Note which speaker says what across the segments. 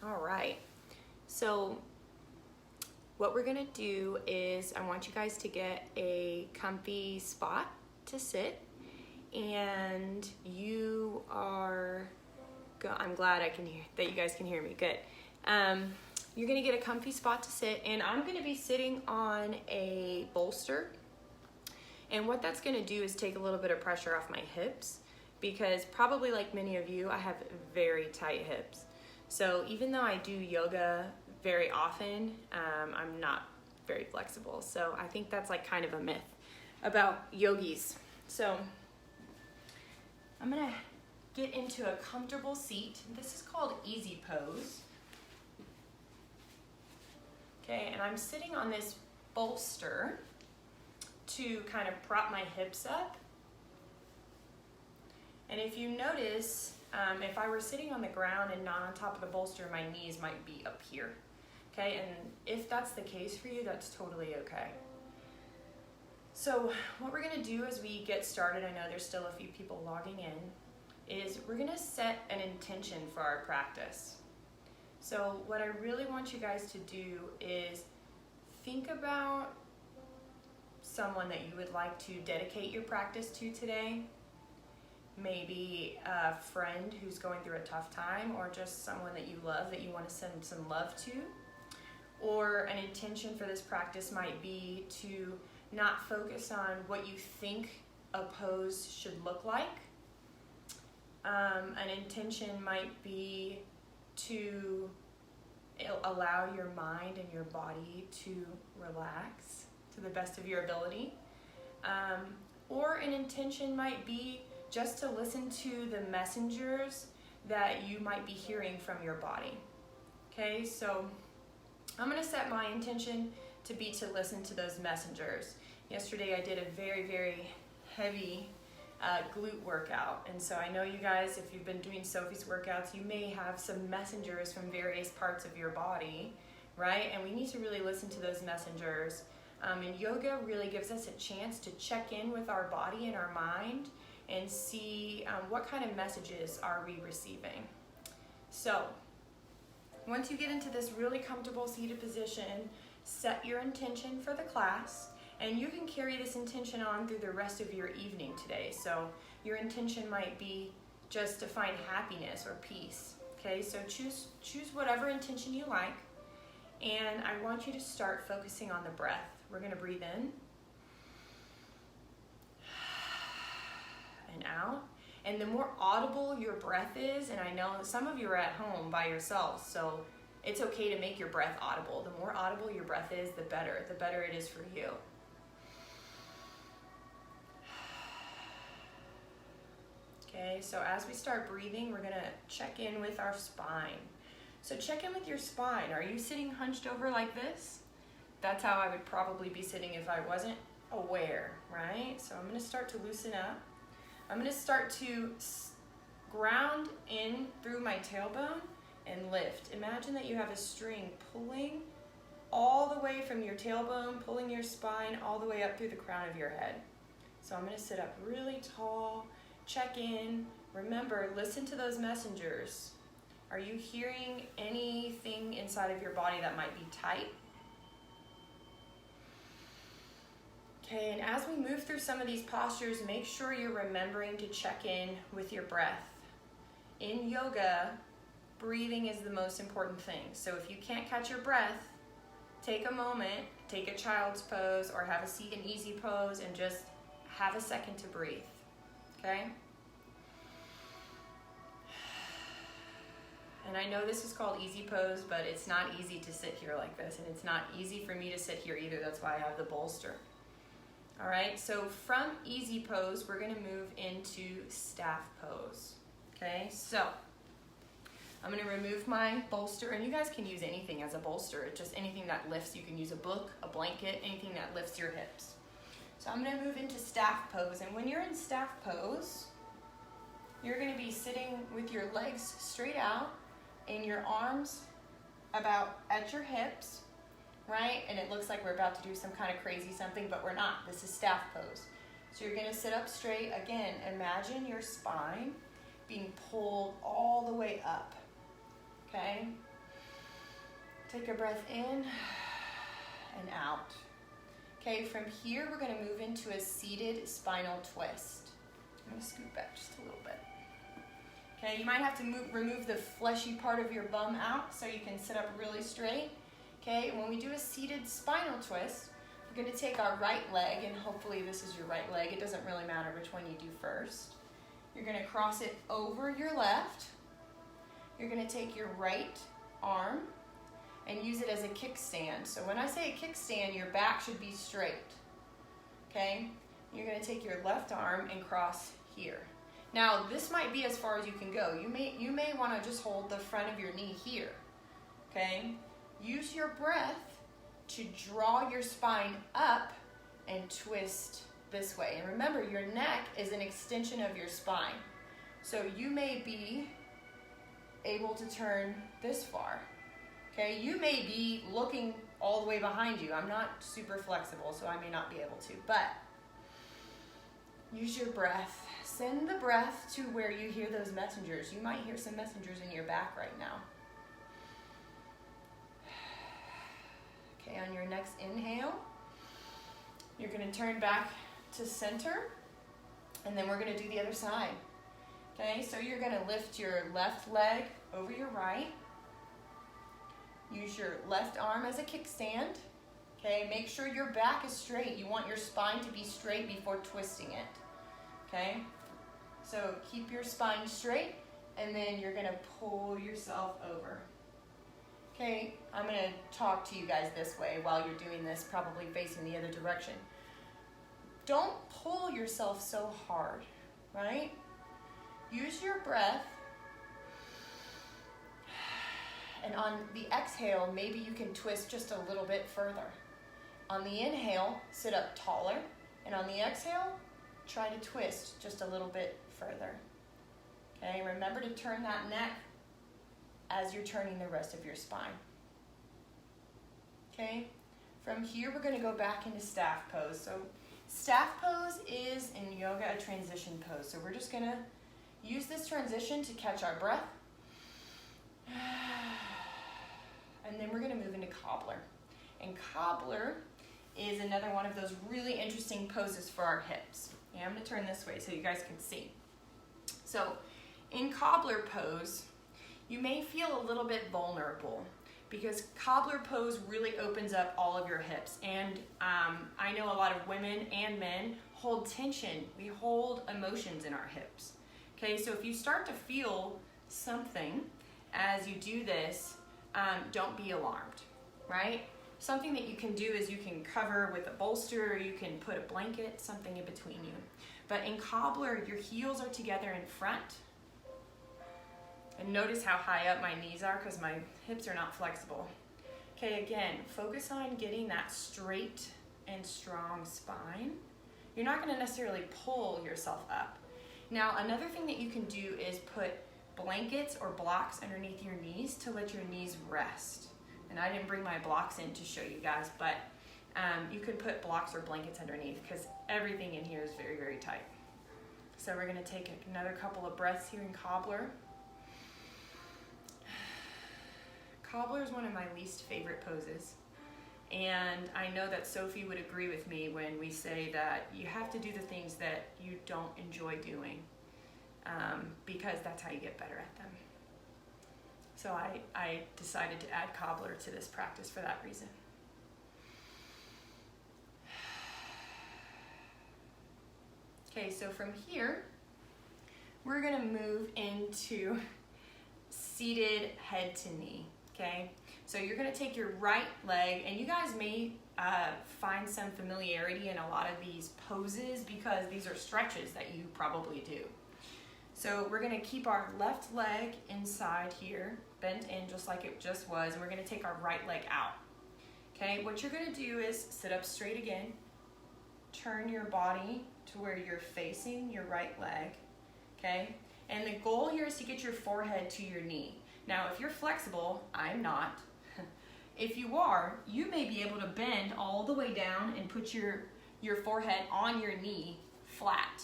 Speaker 1: All right, so what we're gonna do is I want you guys to get a comfy spot to sit, and I'm glad I can hear that you guys can hear me. Good. You're gonna get a comfy spot to sit, and I'm gonna be sitting on a bolster. And what that's gonna do is take a little bit of pressure off my hips, because probably like many of you, I have very tight hips. So even though I do yoga very often, I'm not very flexible. So I think that's like kind of a myth about yogis. So I'm gonna get into a comfortable seat. This is called easy pose. Okay, and I'm sitting on this bolster to kind of prop my hips up. And if you notice, if I were sitting on the ground and not on top of the bolster, my knees might be up here. Okay, and if that's the case for you, that's totally okay. So what we're gonna do as we get started, I know there's still a few people logging in, is we're gonna set an intention for our practice. So what I really want you guys to do is think about someone that you would like to dedicate your practice to today. Maybe a friend who's going through a tough time, or just someone that you love that you want to send some love to. Or an intention for this practice might be to not focus on what you think a pose should look like. An intention might be to allow your mind and your body to relax to the best of your ability. Or an intention might be just to listen to the messengers that you might be hearing from your body. Okay, so I'm gonna set my intention to be to listen to those messengers. Yesterday I did a very, very heavy glute workout, and so I know you guys, if you've been doing Sophie's workouts, you may have some messengers from various parts of your body, right? And we need to really listen to those messengers. And yoga really gives us a chance to check in with our body and our mind and see what kind of messages are we receiving. So once you get into this really comfortable seated position, set your intention for the class, and you can carry this intention on through the rest of your evening today. So your intention might be just to find happiness or peace. Okay, so choose whatever intention you like, and I want you to start focusing on the breath. We're gonna breathe in and out. And the more audible your breath is, and I know some of you are at home by yourselves, so it's okay to make your breath audible. The more audible your breath is, the better it is for you. Okay, so as we start breathing, we're gonna check in with our spine. So check in with your spine. Are you sitting hunched over like this? That's how I would probably be sitting if I wasn't aware, right? So I'm gonna start to loosen up. I'm gonna start to ground in through my tailbone and lift. Imagine that you have a string pulling all the way from your tailbone, pulling your spine all the way up through the crown of your head. So I'm gonna sit up really tall, check in. Remember, listen to those messengers. Are you hearing anything inside of your body that might be tight? Okay, and as we move through some of these postures, make sure you're remembering to check in with your breath. In yoga, breathing is the most important thing. So if you can't catch your breath, take a moment, take a child's pose, or have a seat and easy pose, and just have a second to breathe, okay? And I know this is called easy pose, but it's not easy to sit here like this, and it's not easy for me to sit here either. That's why I have the bolster. All right, so from easy pose, we're gonna move into staff pose, okay? So I'm gonna remove my bolster, and you guys can use anything as a bolster, just anything that lifts. You can use a book, a blanket, anything that lifts your hips. So I'm gonna move into staff pose, and when you're in staff pose, you're gonna be sitting with your legs straight out and your arms about at your hips, right? And it looks like we're about to do some kind of crazy something, but we're not. This is staff pose. So you're gonna sit up straight. Again, imagine your spine being pulled all the way up, okay? Take a breath in and out. Okay, from here we're going to move into a seated spinal twist. I'm going to scoot back just a little bit. Okay, you might have to remove the fleshy part of your bum out so you can sit up really straight. Okay, when we do a seated spinal twist, we're going to take our right leg, and hopefully this is your right leg. It doesn't really matter which one you do first. You're going to cross it over your left. You're going to take your right arm and use it as a kickstand. So when I say a kickstand, your back should be straight. Okay? You're going to take your left arm and cross here. Now, this might be as far as you can go. You may want to just hold the front of your knee here. Okay? Use your breath to draw your spine up and twist this way. And remember, your neck is an extension of your spine. So you may be able to turn this far. Okay, you may be looking all the way behind you. I'm not super flexible, so I may not be able to, but use your breath. Send the breath to where you hear those messengers. You might hear some messengers in your back right now. Okay, on your next inhale, you're going to turn back to center, and then we're going to do the other side. Okay, so you're going to lift your left leg over your right. Use your left arm as a kickstand. Okay, make sure your back is straight. You want your spine to be straight before twisting it. Okay, so keep your spine straight, and then you're going to pull yourself over. Okay, I'm going to talk to you guys this way while you're doing this, probably facing the other direction. Don't pull yourself so hard, right? Use your breath, and on the exhale, maybe you can twist just a little bit further. On the inhale, sit up taller, and on the exhale, try to twist just a little bit further. Okay, remember to turn that neck as you're turning the rest of your spine. Okay, from here we're going to go back into staff pose. So staff pose is in yoga a transition pose. So we're just going to use this transition to catch our breath. And then we're going to move into cobbler. And cobbler is another one of those really interesting poses for our hips. Okay, I'm going to turn this way so you guys can see. So in cobbler pose, you may feel a little bit vulnerable because cobbler pose really opens up all of your hips. And I know a lot of women and men hold tension. We hold emotions in our hips. Okay, so if you start to feel something as you do this, don't be alarmed, right? Something that you can do is you can cover with a bolster, or you can put a blanket, something in between you. But in cobbler, your heels are together in front. And notice how high up my knees are because my hips are not flexible. Okay, again, focus on getting that straight and strong spine. You're not going to necessarily pull yourself up. Now, another thing that you can do is put blankets or blocks underneath your knees to let your knees rest. And I didn't bring my blocks in to show you guys, but you could put blocks or blankets underneath because everything in here is very, very tight. So we're going to take another couple of breaths here in cobbler. Cobbler is one of my least favorite poses. And I know that Sophie would agree with me when we say that you have to do the things that you don't enjoy doing because that's how you get better at them. So I decided to add cobbler to this practice for that reason. Okay, so from here, we're going to move into seated head to knee. Okay, so you're going to take your right leg, and you guys may find some familiarity in a lot of these poses because these are stretches that you probably do. So we're going to keep our left leg inside here, bent in just like it just was, and we're going to take our right leg out. Okay, what you're going to do is sit up straight again, turn your body to where you're facing your right leg, okay? And the goal here is to get your forehead to your knee. Now, if you're flexible, I'm not. If you are, you may be able to bend all the way down and put your forehead on your knee flat.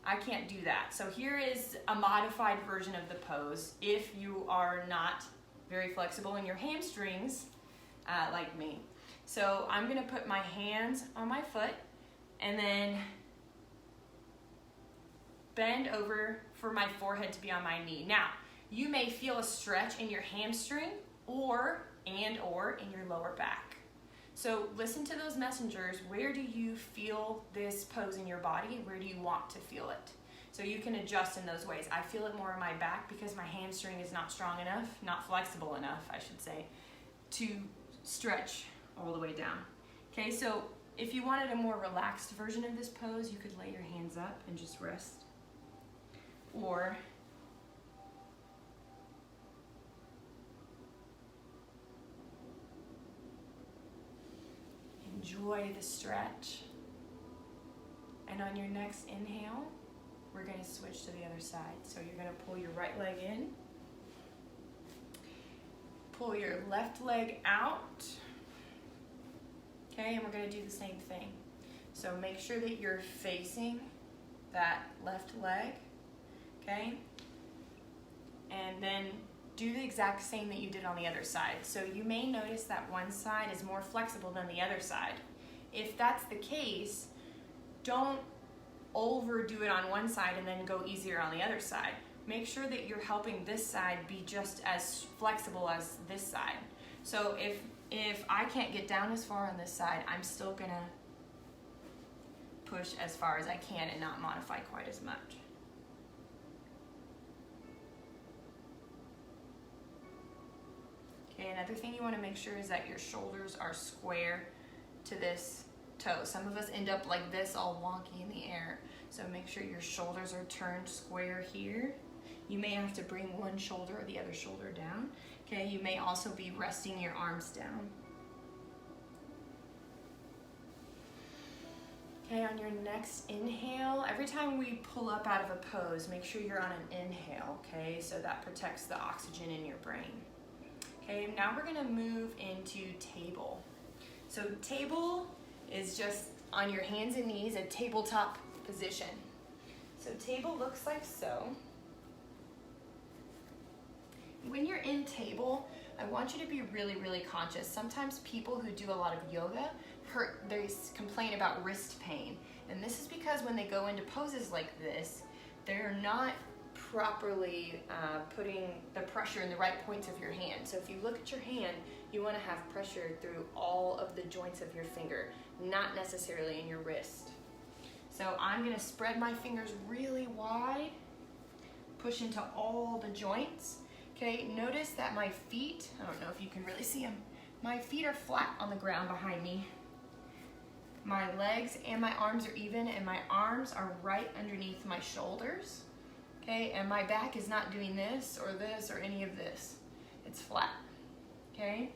Speaker 1: I can't do that. So here is a modified version of the pose. If you are not very flexible in your hamstrings, like me. So I'm gonna put my hands on my foot and then bend over for my forehead to be on my knee. Now, you may feel a stretch in your hamstring or in your lower back. So listen to those messengers. Where do you feel this pose in your body? Where do you want to feel it? So you can adjust in those ways. I feel it more in my back because my hamstring is not strong enough, not flexible enough, I should say, to stretch all the way down. Okay, so if you wanted a more relaxed version of this pose, you could lay your hands up and just rest. Or enjoy the stretch. And on your next inhale, we're going to switch to the other side. So you're going to pull your right leg in, pull your left leg out. Okay, and we're going to do the same thing. So make sure that you're facing that left leg. Okay, and then do the exact same that you did on the other side. So you may notice that one side is more flexible than the other side. If that's the case, don't overdo it on one side and then go easier on the other side. Make sure that you're helping this side be just as flexible as this side. So if I can't get down as far on this side, I'm still gonna push as far as I can and not modify quite as much. Okay, another thing you want to make sure is that your shoulders are square to this toe. Some of us end up like this, all wonky in the air. So make sure your shoulders are turned square here. You may have to bring one shoulder or the other shoulder down. Okay, you may also be resting your arms down. Okay, on your next inhale, every time we pull up out of a pose, make sure you're on an inhale, okay? So that protects the oxygen in your brain. Okay, now we're gonna move into table. So table is just on your hands and knees, a tabletop position. So table looks like so. When you're in table, I want you to be really, really conscious. Sometimes people who do a lot of yoga, they complain about wrist pain. And this is because when they go into poses like this, they're not properly putting the pressure in the right points of your hand. So if you look at your hand, you want to have pressure through all of the joints of your finger, not necessarily in your wrist. So I'm going to spread my fingers really wide, push into all the joints. Okay, notice that my feet, I don't know if you can really see them, my feet are flat on the ground behind me. My legs and my arms are even, and my arms are right underneath my shoulders. Okay, and my back is not doing this or any of this. It's flat, okay?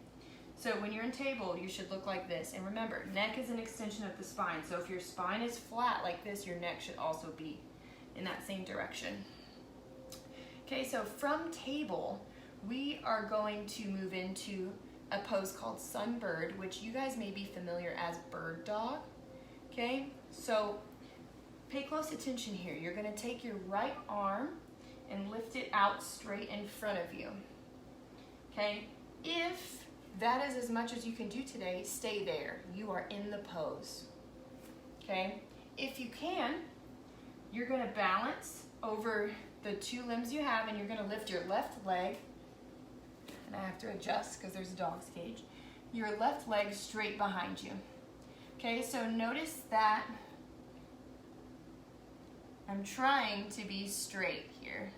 Speaker 1: So when you're in table, you should look like this. And remember, neck is an extension of the spine. So if your spine is flat like this, your neck should also be in that same direction. Okay, so from table, we are going to move into a pose called sunbird, which you guys may be familiar as bird dog, okay? So pay close attention here. You're gonna take your right arm and lift it out straight in front of you, okay? If that is as much as you can do today, stay there. You are in the pose, okay? If you can, you're gonna balance over the two limbs you have and you're gonna lift your left leg, and I have to adjust because there's a dog's cage, your left leg straight behind you. Okay, so notice that I'm trying to be straight here.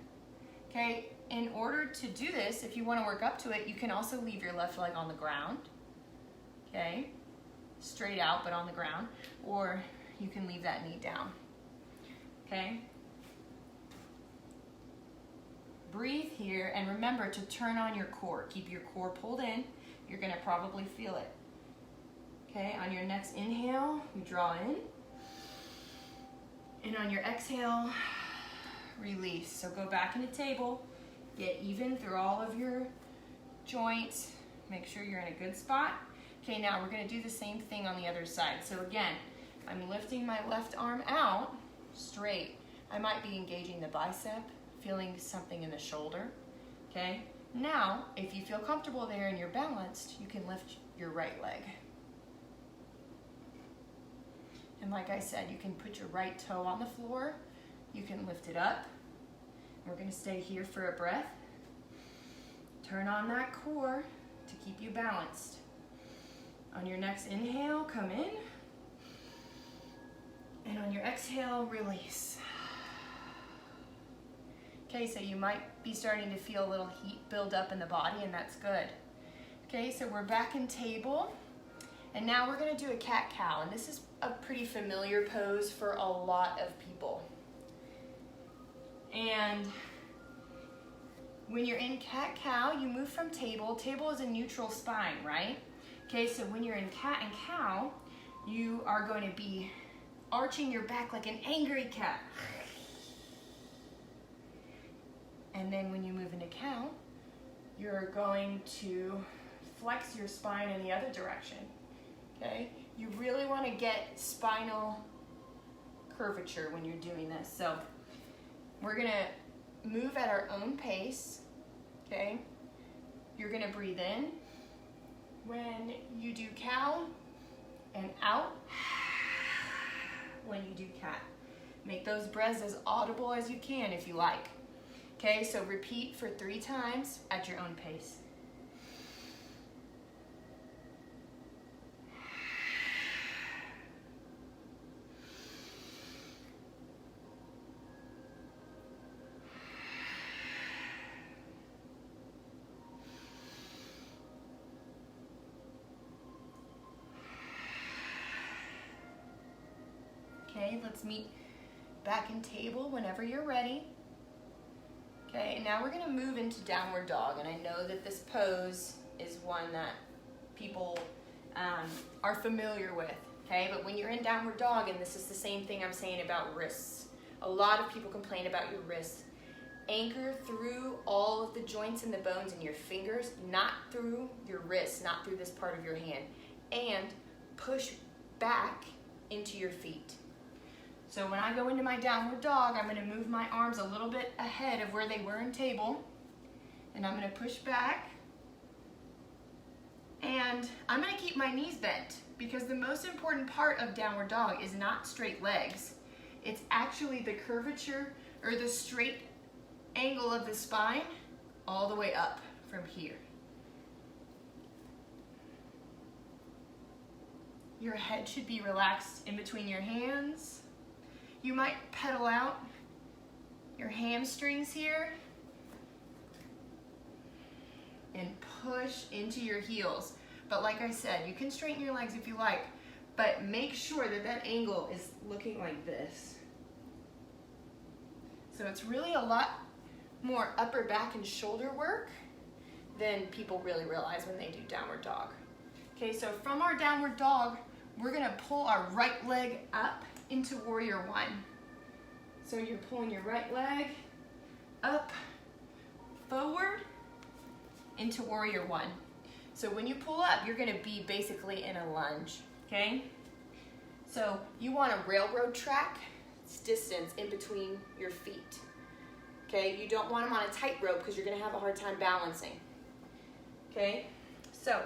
Speaker 1: Okay, in order to do this, if you want to work up to it, you can also leave your left leg on the ground. Okay, straight out but on the ground, or you can leave that knee down. Okay, breathe here and remember to turn on your core. Keep your core pulled in. You're going to probably feel it. Okay, on your next inhale, you draw in. And on your exhale, release. So go back into table, get even through all of your joints. Make sure you're in a good spot. Okay, now we're going to do the same thing on the other side. So again, I'm lifting my left arm out straight. I might be engaging the bicep, feeling something in the shoulder. Okay, Now, if you feel comfortable there and you're balanced, you can lift your right leg. And like I said, you can put your right toe on the floor. You can lift it up. We're going to stay here for a breath. Turn on that core to keep you balanced. On your next inhale, come in. And on your exhale, release. Okay, so you might be starting to feel a little heat build up in the body, and that's good. Okay, so we're back in table. And now we're going to do a cat-cow, and this is a pretty familiar pose for a lot of people. And when you're in cat-cow, you move from table. Table is a neutral spine, right? Okay, so when you're in cat and cow, you are going to be arching your back like an angry cat. And then when you move into cow, you're going to flex your spine in the other direction. Okay? You really want to get spinal curvature when you're doing this. So we're going to move at our own pace. Okay? You're going to breathe in when you do cow and out when you do cat. Make those breaths as audible as you can if you like. Okay, so repeat for 3 times at your own pace. Okay, let's meet back in table whenever you're ready. Okay, and now we're going to move into downward dog, and I know that this pose is one that people are familiar with, okay? But when you're in downward dog, and this is the same thing I'm saying about wrists, a lot of people complain about your wrists. Anchor through all of the joints and the bones in your fingers, not through your wrists, not through this part of your hand, and push back into your feet. So when I go into my downward dog, I'm going to move my arms a little bit ahead of where they were in table. And I'm going to push back. And I'm going to keep my knees bent, because the most important part of downward dog is not straight legs. It's actually the curvature or the straight angle of the spine all the way up from here. Your head should be relaxed in between your hands. You might pedal out your hamstrings here and push into your heels. But like I said, you can straighten your legs if you like, but make sure that that angle is looking like this. So it's really a lot more upper back and shoulder work than people really realize when they do downward dog. Okay, so from our downward dog, we're gonna pull our right leg up into warrior one. So you're pulling your right leg up, forward, into warrior one. So when you pull up, you're gonna be basically in a lunge, okay? So you want a railroad track distance in between your feet, okay? You don't want them on a tightrope because you're gonna have a hard time balancing, okay? So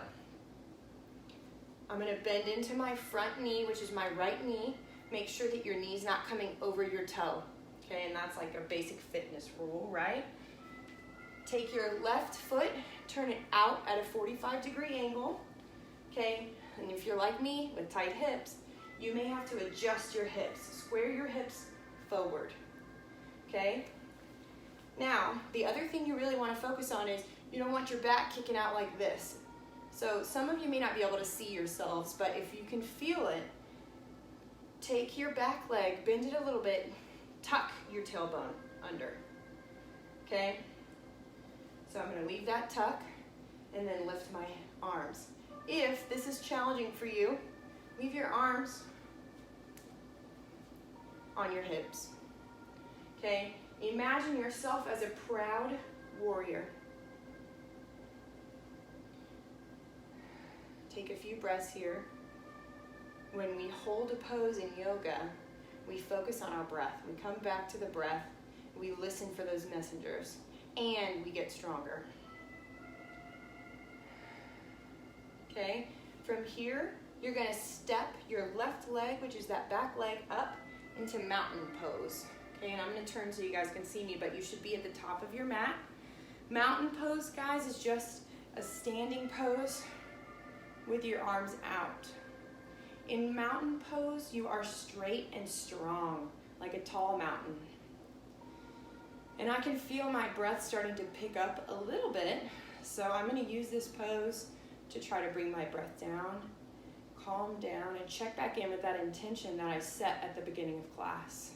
Speaker 1: I'm gonna bend into my front knee, which is my right knee. Make sure that your knee's not coming over your toe, okay? And that's like a basic fitness rule, right? Take your left foot, turn it out at a 45-degree angle, okay? And if you're like me with tight hips, you may have to adjust your hips. Square your hips forward, okay? Now, the other thing you really want to focus on is you don't want your back kicking out like this. So some of you may not be able to see yourselves, but if you can feel it, take your back leg, bend it a little bit, tuck your tailbone under, okay? So I'm gonna leave that tuck and then lift my arms. If this is challenging for you, leave your arms on your hips, okay? Imagine yourself as a proud warrior. Take a few breaths here. When we hold a pose in yoga, we focus on our breath. We come back to the breath. We listen for those messengers, and we get stronger. okay? From here, you're gonna step your left leg, which is that back leg, up into mountain pose. Okay, and I'm gonna turn so you guys can see me, but you should be at the top of your mat. Mountain pose, guys, is just a standing pose with your arms out. In mountain pose, you are straight and strong, like a tall mountain. And I can feel my breath starting to pick up a little bit, so I'm gonna use this pose to try to bring my breath down, calm down, and check back in with that intention that I set at the beginning of class.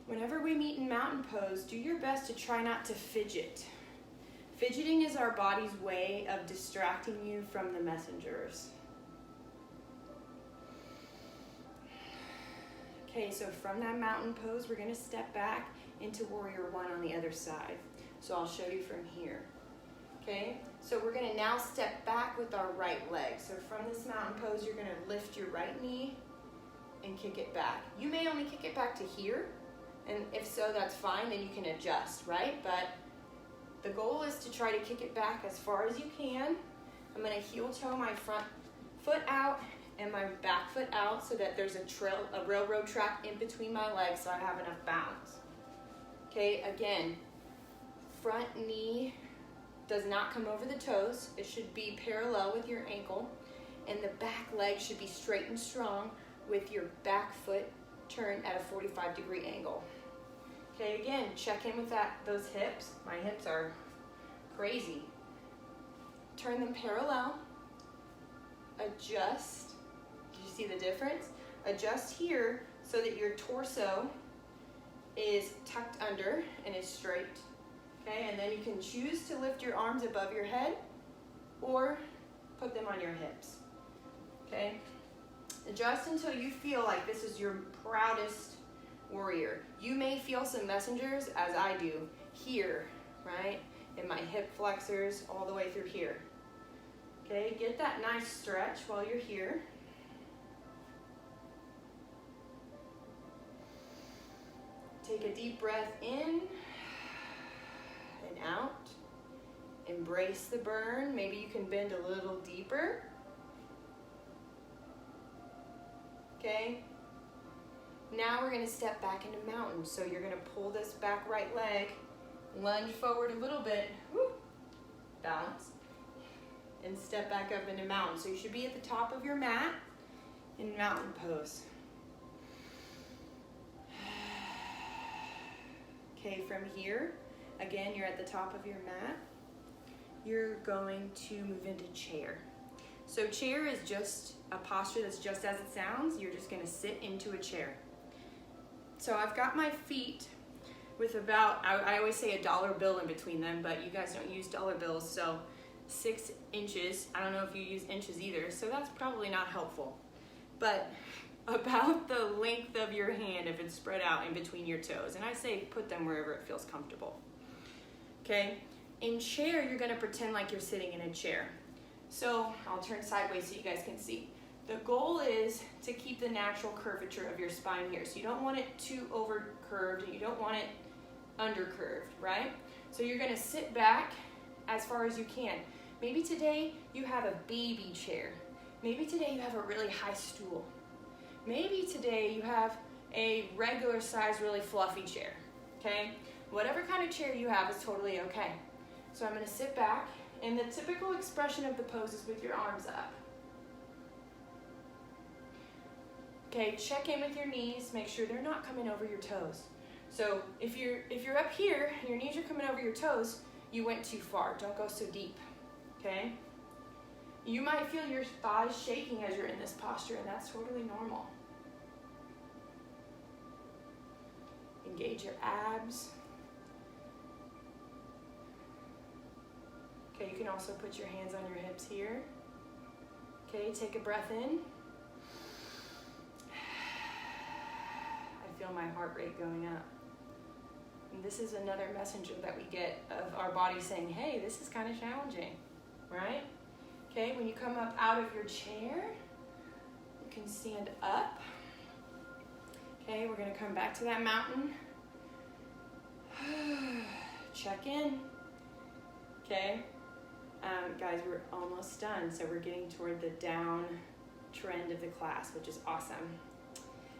Speaker 1: Whenever we meet in mountain pose, do your best to try not to fidget. Fidgeting is our body's way of distracting you from the messengers. Okay, so from that mountain pose, we're gonna step back into warrior one on the other side. So I'll show you from here. Okay, so we're gonna now step back with our right leg. So from this mountain pose, you're gonna lift your right knee and kick it back. You may only kick it back to here, and if so, that's fine, then you can adjust, right? But the goal is to try to kick it back as far as you can. I'm gonna heel toe my front foot out and my back foot out so that there's a railroad track in between my legs so I have enough balance. Okay, again, front knee does not come over the toes. It should be parallel with your ankle, and the back leg should be straight and strong with your back foot turned at a 45-degree angle. Okay, again, check in with those hips. My hips are crazy. Turn them parallel. Adjust. Did you see the difference? Adjust here so that your torso is tucked under and is straight. Okay, and then you can choose to lift your arms above your head or put them on your hips. Okay, adjust until you feel like this is your proudest warrior. You may feel some messengers, as I do, here, right? In my hip flexors, all the way through here. Okay, get that nice stretch while you're here. Take a deep breath in and out. Embrace the burn. Maybe you can bend a little deeper. Okay. Now we're going to step back into mountain. So you're going to pull this back right leg, lunge forward a little bit, whoo, balance, and step back up into mountain. So you should be at the top of your mat in mountain pose. Okay, from here, again, you're at the top of your mat. You're going to move into chair. So chair is just a posture that's just as it sounds. You're just going to sit into a chair. So I've got my feet with about, I always say $1 bill in between them, but you guys don't use dollar bills, so 6 inches. I don't know if you use inches either, so that's probably not helpful. But about the length of your hand if it's spread out in between your toes. And I say put them wherever it feels comfortable. Okay, in chair, you're gonna pretend like you're sitting in a chair. So I'll turn sideways so you guys can see. The goal is to keep the natural curvature of your spine here. So you don't want it too over curved and you don't want it under curved, right? So you're gonna sit back as far as you can. Maybe today you have a baby chair. Maybe today you have a really high stool. Maybe today you have a regular size, really fluffy chair, okay? Whatever kind of chair you have is totally okay. So I'm gonna sit back, and the typical expression of the pose is with your arms up. Okay, check in with your knees, make sure they're not coming over your toes. So if you're up here and your knees are coming over your toes, you went too far. Don't go so deep, okay? You might feel your thighs shaking as you're in this posture, and that's totally normal. Engage your abs. Okay, you can also put your hands on your hips here. Okay, take a breath in. I feel my heart rate going up. And this is another messenger that we get of our body saying, hey, this is kind of challenging, right? Okay, when you come up out of your chair, you can stand up. Okay, we're gonna come back to that mountain. Check in. Okay, Guys, we're almost done, so we're getting toward the down trend of the class, which is awesome.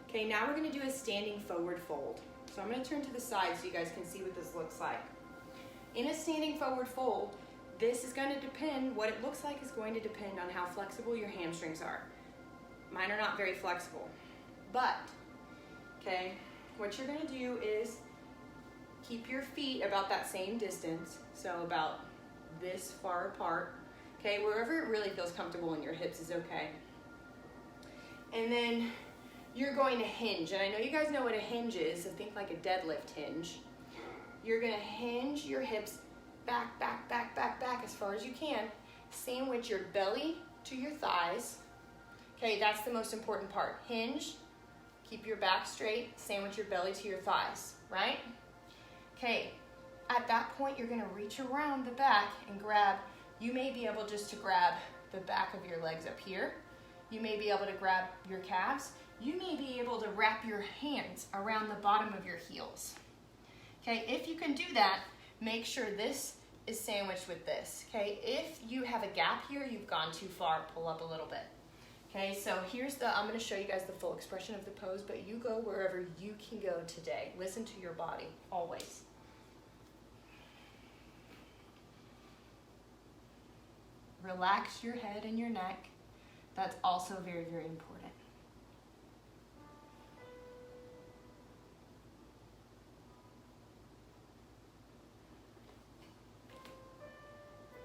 Speaker 1: Okay, now we're gonna do a standing forward fold. So I'm gonna turn to the side so you guys can see what this looks like. In a standing forward fold, this is gonna depend, what it looks like is going to depend on how flexible your hamstrings are. Mine are not very flexible, but, okay, what you're gonna do is keep your feet about that same distance, so about this far apart, okay, wherever it really feels comfortable in your hips is okay. And then you're going to hinge, and I know you guys know what a hinge is, so think like a deadlift hinge. You're gonna hinge your hips back, back, back, back, back as far as you can. Sandwich your belly to your thighs. Okay, that's the most important part. Hinge, keep your back straight, sandwich your belly to your thighs, right? Okay, at that point, you're gonna reach around the back and grab, you may be able just to grab the back of your legs up here. You may be able to grab your calves. You may be able to wrap your hands around the bottom of your heels. Okay, if you can do that, make sure this is sandwiched with this. Okay, if you have a gap here, you've gone too far, pull up a little bit. Okay, so I'm gonna show you guys the full expression of the pose, but you go wherever you can go today. Listen to your body, always. Relax your head and your neck. That's also very, very important.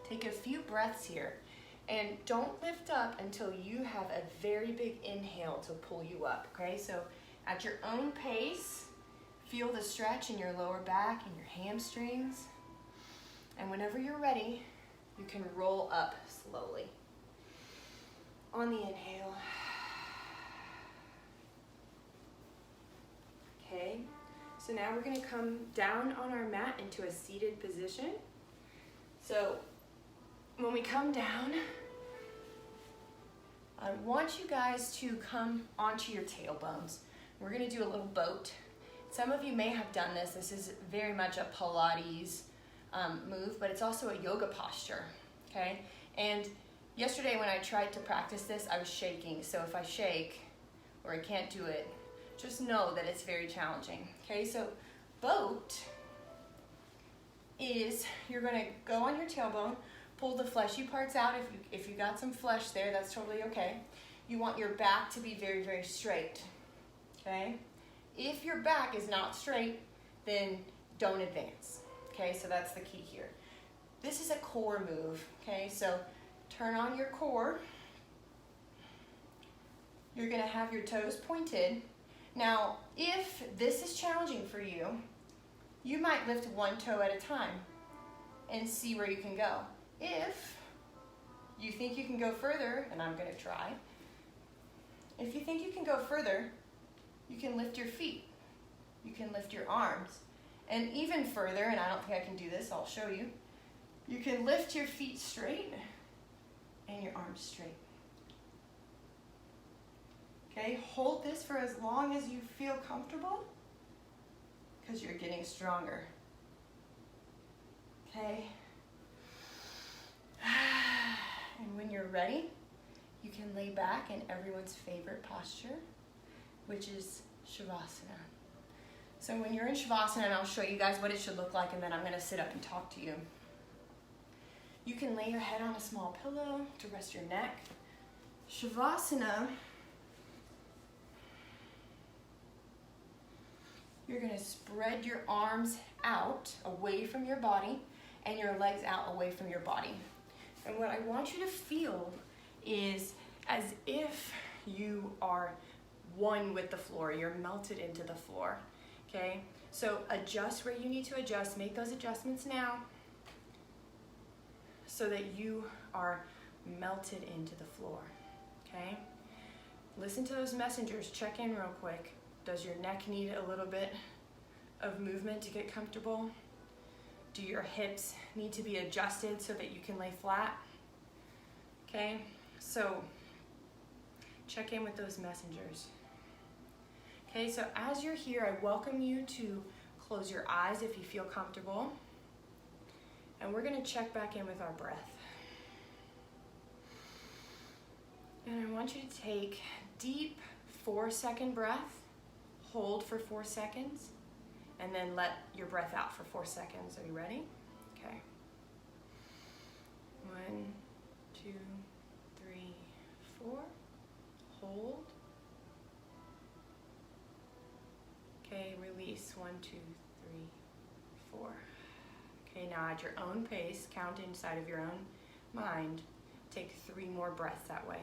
Speaker 1: Take a few breaths here, and don't lift up until you have a very big inhale to pull you up, okay? So at your own pace, feel the stretch in your lower back and your hamstrings, and whenever you're ready, you can roll up slowly. On the inhale. Okay, so now we're gonna come down on our mat into a seated position. So when we come down, I want you guys to come onto your tailbones. We're gonna do a little boat. Some of you may have done this. This is very much a Pilates move, but it's also a yoga posture, okay? And yesterday when I tried to practice this, I was shaking. So if I shake or I can't do it, just know that it's very challenging, okay? So boat is, you're gonna go on your tailbone, pull the fleshy parts out. If you got some flesh there, that's totally okay. You want your back to be very, very straight, okay? If your back is not straight, then don't advance, okay? So that's the key here. This is a core move, okay? So turn on your core. You're gonna have your toes pointed. Now, if this is challenging for you, you might lift one toe at a time and see where you can go. If you think you can go further, and I'm gonna try, if you think you can go further, you can lift your feet, you can lift your arms, and even further, and I don't think I can do this, I'll show you, you can lift your feet straight and your arms straight. Okay, hold this for as long as you feel comfortable, because you're getting stronger. Okay. And when you're ready, you can lay back in everyone's favorite posture, which is Shavasana. So when you're in Shavasana, and I'll show you guys what it should look like, and then I'm gonna sit up and talk to you. You can lay your head on a small pillow to rest your neck. Shavasana, you're gonna spread your arms out away from your body and your legs out away from your body. And what I want you to feel is as if you are one with the floor. You're melted into the floor, okay? So adjust where you need to adjust. Make those adjustments now so that you are melted into the floor, okay? Listen to those messengers. Check in real quick. Does your neck need a little bit of movement to get comfortable? Do your hips need to be adjusted so that you can lay flat? Okay, so check in with those messengers. Okay, so as you're here, I welcome you to close your eyes if you feel comfortable. And we're gonna check back in with our breath. And I want you to take deep 4-second breath, hold for 4 seconds, and then let your breath out for 4 seconds. Are you ready? Okay. 1, 2, 3, 4. Hold. Okay, release. 1, 2, 3, 4. Okay, now at your own pace, count inside of your own mind. Take 3 more breaths that way.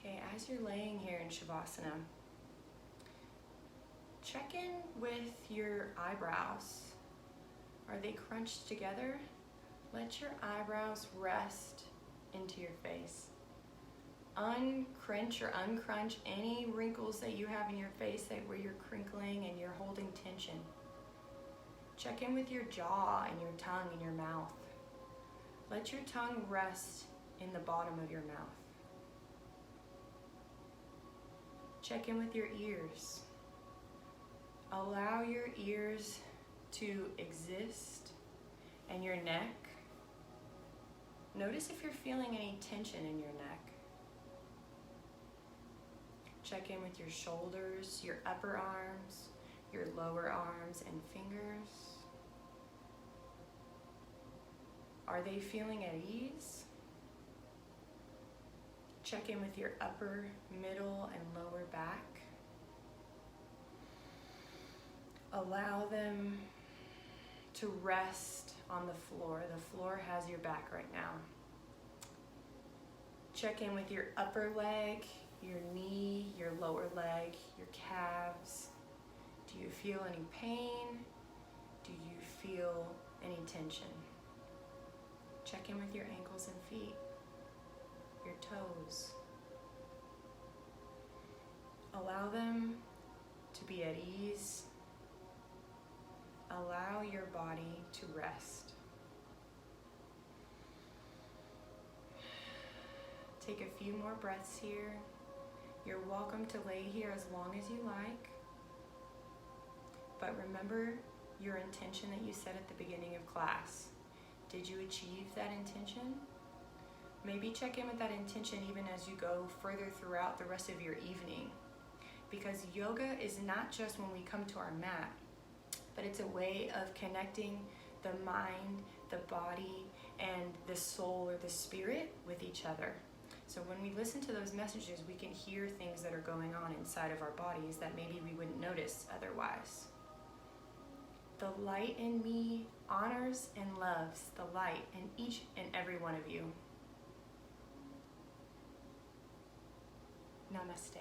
Speaker 1: Okay, as you're laying here in Shavasana, check in with your eyebrows. Are they crunched together? Let your eyebrows rest into your face. Uncrunch or uncrunch any wrinkles that you have in your face where you're crinkling and you're holding tension. Check in with your jaw and your tongue and your mouth. Let your tongue rest in the bottom of your mouth. Check in with your ears. Allow your ears to exist and your neck. Notice if you're feeling any tension in your neck. Check in with your shoulders, your upper arms, your lower arms and fingers. Are they feeling at ease? Check in with your upper, middle, and lower back. Allow them to rest on the floor. The floor has your back right now. Check in with your upper leg, your knee, your lower leg, your calves. Do you feel any pain? Do you feel any tension? Check in with your ankles and feet, your toes. Allow them to be at ease. Allow your body to rest. Take a few more breaths here. You're welcome to lay here as long as you like. But remember your intention that you set at the beginning of class. Did you achieve that intention? Maybe check in with that intention even as you go further throughout the rest of your evening. Because yoga is not just when we come to our mat, but it's a way of connecting the mind, the body, and the soul or the spirit with each other. So when we listen to those messages, we can hear things that are going on inside of our bodies that maybe we wouldn't notice otherwise. The light in me honors and loves the light in each and every one of you. Namaste.